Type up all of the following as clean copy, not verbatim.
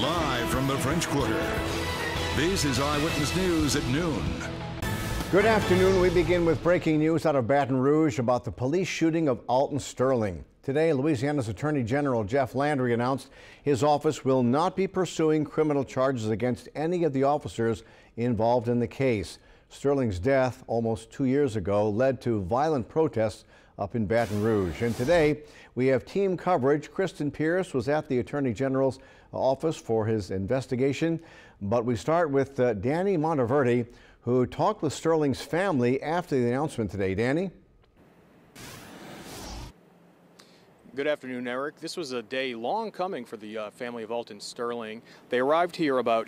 Live from the French Quarter, this is Eyewitness News at noon. Good afternoon. We begin with breaking news out of Baton Rouge about the police shooting of Alton Sterling. Today, Louisiana's Attorney General Jeff Landry announced his office will not be pursuing criminal charges against any of the officers involved in the case. Sterling's death almost 2 years ago led to violent protests up in Baton Rouge. And today, we have team coverage. Kristen Pierce was at the Attorney General's office for his investigation. But we start with Danny Monteverde, who talked with Sterling's family after the announcement today. Danny? Good afternoon, Eric. This was a day long coming for the family of Alton Sterling. They arrived here about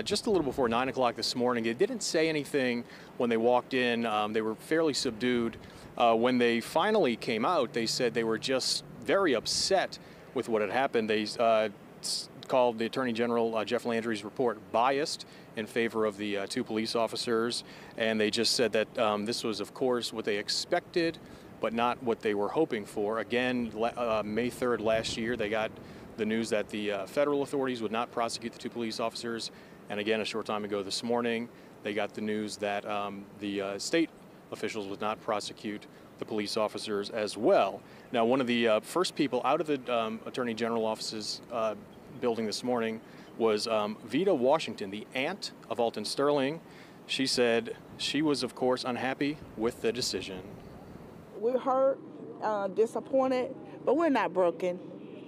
just a little before 9 o'clock this morning. They didn't say anything when they walked in. They were fairly subdued. When they finally came out, they said they were just very upset with what had happened. They called the Attorney General Jeff Landry's report biased in favor of the two police officers, and they just said that this was, of course, what they expected, but not what they were hoping for. Again, May 3rd last year, they got the news that the federal authorities would not prosecute the two police officers, and again, a short time ago this morning, they got the news that the state officials would not prosecute the police officers as well. Now, one of the first people out of the Attorney General office's building this morning was Vita Washington, the aunt of Alton Sterling. She said she was, of course, unhappy with the decision. We're hurt, disappointed, but we're not broken.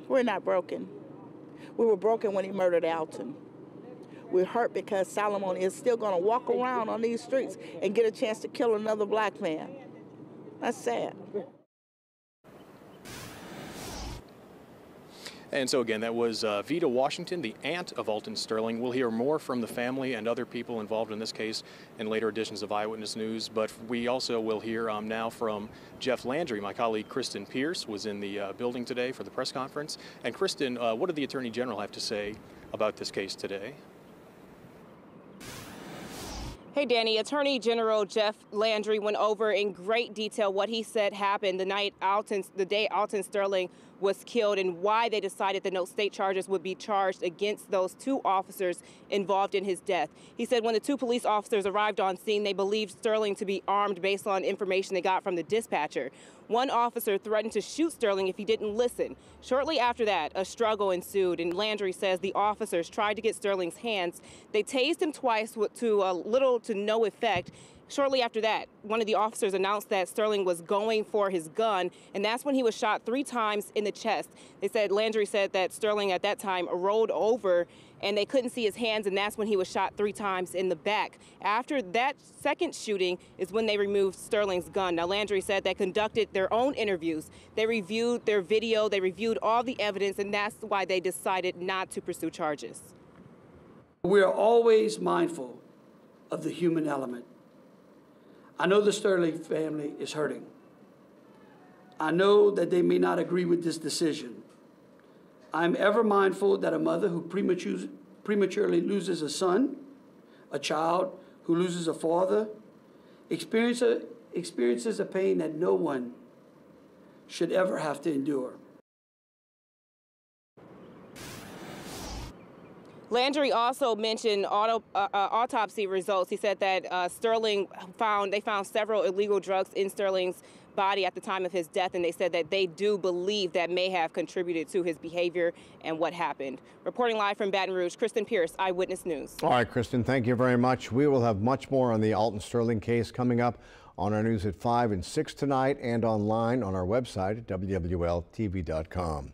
We're not broken. We were broken when he murdered Alton. We're hurt because Solomon is still going to walk around on these streets and get a chance to kill another black man. That's sad. And so again, that was Vita Washington, the aunt of Alton Sterling. We'll hear more from the family and other people involved in this case in later editions of Eyewitness News. But we also will hear now from Jeff Landry. My colleague Kristen Pierce was in the building today for the press conference. And Kristen, what did the Attorney General have to say about this case today? Hey, Danny. Attorney General Jeff Landry went over in great detail what he said happened the day Alton Sterling was killed and why they decided that no state charges would be charged against those two officers involved in his death. He said when the two police officers arrived on scene, they believed Sterling to be armed based on information they got from the dispatcher. One officer threatened to shoot Sterling if he didn't listen. Shortly after that, a struggle ensued, and Landry says the officers tried to get Sterling's hands. They tased him twice to little to no effect. Shortly after that, one of the officers announced that Sterling was going for his gun, and that's when he was shot 3 times in the chest. Landry said that Sterling at that time rolled over and they couldn't see his hands, and that's when he was shot 3 times in the back. After that second shooting is when they removed Sterling's gun. Now, Landry said they conducted their own interviews. They reviewed their video, they reviewed all the evidence, and that's why they decided not to pursue charges. We are always mindful of the human element. I know the Sterling family is hurting. I know that they may not agree with this decision. I'm ever mindful that a mother who prematurely loses a son, a child who loses a father, experiences a pain that no one should ever have to endure. Landry also mentioned autopsy results. He said that they found several illegal drugs in Sterling's body at the time of his death, and they said that they do believe that may have contributed to his behavior and what happened. Reporting live from Baton Rouge, Kristen Pierce, Eyewitness News. All right, Kristen, thank you very much. We will have much more on the Alton Sterling case coming up on our news at 5 and 6 tonight and online on our website at WWLTV.com.